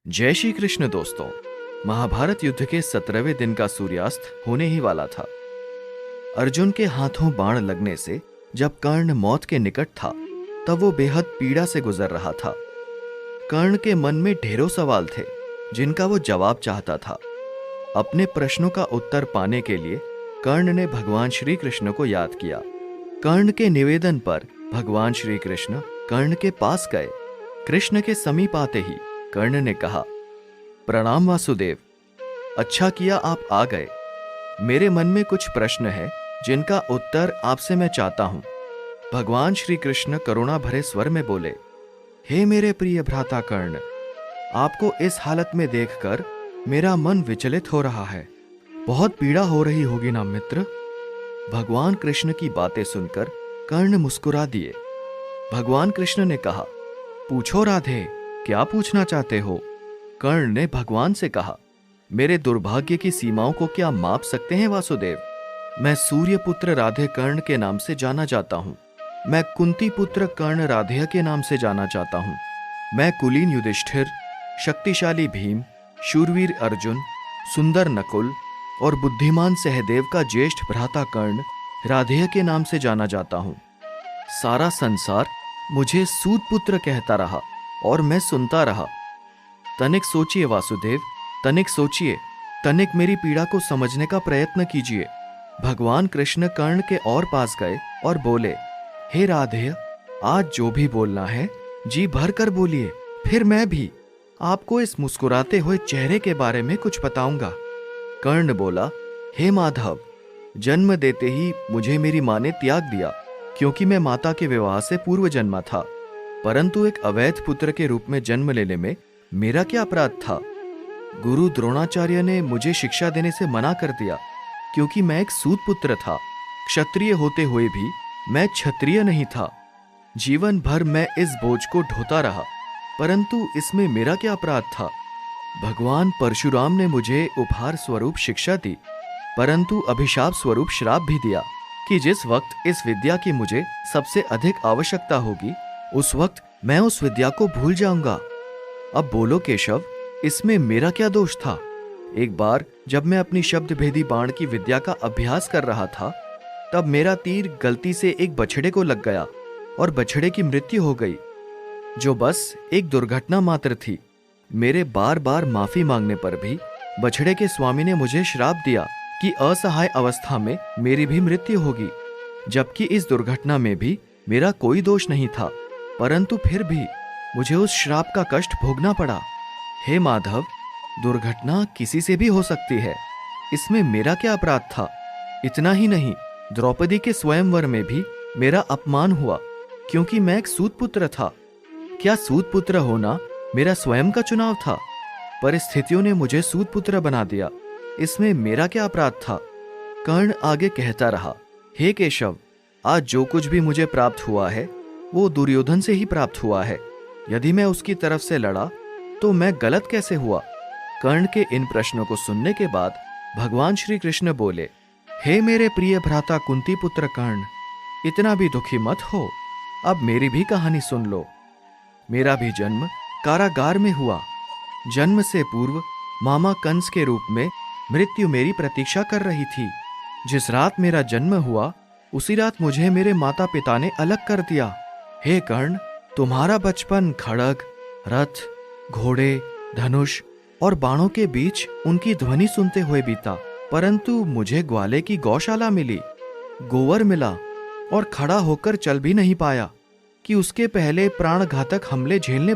जय श्री कृष्ण दोस्तों। महाभारत युद्ध के 17वें दिन का सूर्यास्त होने ही वाला था। अर्जुन के हाथों बाण लगने से जब कर्ण मौत के निकट था तब वो बेहद पीड़ा से गुजर रहा था। कर्ण के मन में ढेरों सवाल थे जिनका वो जवाब चाहता था। अपने प्रश्नों का उत्तर पाने के लिए कर्ण ने भगवान श्री कृष्ण को याद किया। कर्ण के निवेदन पर भगवान श्री कृष्ण कर्ण के पास गए। कृष्ण के समीप आते ही कर्ण ने कहा, प्रणाम वासुदेव, अच्छा किया आप आ गए। मेरे मन में कुछ प्रश्न है जिनका उत्तर आपसे मैं चाहता हूं। भगवान श्री कृष्ण करुणा भरे स्वर में बोले, हे मेरे प्रिय भ्राता कर्ण, आपको इस हालत में देखकर मेरा मन विचलित हो रहा है। बहुत पीड़ा हो रही होगी ना मित्र। भगवान कृष्ण की बातें सुनकर कर्ण मुस्कुरा दिए। भगवान कृष्ण ने कहा, पूछो राधे, क्या पूछना चाहते हो? कर्ण ने भगवान से कहा, मेरे दुर्भाग्य की सीमाओं को क्या माप सकते हैं वासुदेव? मैं सूर्य पुत्र राधे कर्ण के नाम से जाना जाता हूं। मैं कुंती पुत्र कर्ण राधेय के नाम से जाना चाहता हूं। मैं कुलीन युधिष्ठिर, शक्तिशाली भीम, शूरवीर अर्जुन, सुंदर नकुल और बुद्धिमान सहदेव का ज्येष्ठ भ्राता कर्ण राधेय के नाम से जाना जाता हूं। सारा संसार मुझे सूत पुत्र कहता रहा और मैं सुनता रहा। तनिक सोचिए वासुदेव, तनिक सोचिए, तनिक मेरी पीड़ा को समझने का प्रयत्न कीजिए। भगवान कृष्ण कर्ण के और पास गए और बोले, हे राधेय, आज जो भी बोलना है जी भर कर बोलिए, फिर मैं भी आपको इस मुस्कुराते हुए चेहरे के बारे में कुछ बताऊंगा। कर्ण बोला, हे माधव, जन्म देते ही मुझे मेरी मां ने त्याग दिया क्योंकि मैं माता के विवाह से पूर्व जन्मा था। परंतु एक अवैध पुत्र के रूप में जन्म लेने में मेरा क्या अपराध था? गुरु द्रोणाचार्य ने मुझे शिक्षा देने से मना कर दिया क्योंकि मैं एक सूत पुत्र था। क्षत्रिय होते हुए भी मैं क्षत्रिय नहीं था। जीवन भर मैं इस बोझ को ढोता रहा, परंतु इसमें मेरा क्या अपराध था? भगवान परशुराम ने मुझे उपहार स्वरूप शिक्षा दी, परंतु अभिशाप स्वरूप श्राप भी दिया कि जिस वक्त इस विद्या की मुझे सबसे अधिक आवश्यकता होगी उस वक्त मैं उस विद्या को भूल जाऊंगा। अब बोलो केशव, इसमें मेरा क्या दोष था? एक बार जब मैं अपनी शब्द भेदी बाण की विद्या का अभ्यास कर रहा था तब मेरा तीर गलती से एक बछड़े को लग गया और बछड़े की मृत्यु हो गई, जो बस एक दुर्घटना मात्र थी। मेरे बार बार माफी मांगने पर भी बछड़े के स्वामी ने मुझे श्राप दिया कि असहाय अवस्था में मेरी भी मृत्यु होगी, जबकि इस दुर्घटना में भी मेरा कोई दोष नहीं था, परंतु फिर भी मुझे उस श्राप का कष्ट भोगना पड़ा। हे माधव, दुर्घटना किसी से भी हो सकती है, इसमें मेरा क्या अपराध था? इतना ही नहीं, द्रौपदी के स्वयंवर में भी मेरा अपमान हुआ क्योंकि मैं एक सूत पुत्र था। क्या सूत पुत्र होना मेरा स्वयं का चुनाव था? परिस्थितियों ने मुझे सूत पुत्र बना दिया, इसमें मेरा क्या अपराध था? कर्ण आगे कहता रहा, हे केशव, आज जो कुछ भी मुझे प्राप्त हुआ है वो दुर्योधन से ही प्राप्त हुआ है। यदि मैं उसकी तरफ से लड़ा तो मैं गलत कैसे हुआ? कर्ण के इन प्रश्नों को सुनने के बाद भगवान श्री कृष्ण बोले, हे मेरे प्रिय भ्राता कुंती पुत्र कर्ण, इतना भी दुखी मत हो। अब मेरी भी कहानी सुन लो। मेरा भी जन्म कारागार में हुआ। जन्म से पूर्व मामा कंस के रूप में मृत्यु मेरी प्रतीक्षा कर रही थी। जिस रात मेरा जन्म हुआ उसी रात मुझे मेरे माता पिता ने अलग कर दिया। हे कर्ण, तुम्हारा बचपन खड़ग, रथ, घोड़े, धनुष और बाणों के बीच उनकी ध्वनि सुनते हुए बीता, परंतु मुझे ग्वाले की गौशाला मिली, गोवर मिला और खड़ा होकर चल भी नहीं पाया कि उसके पहले प्राणघातक हमले झेलने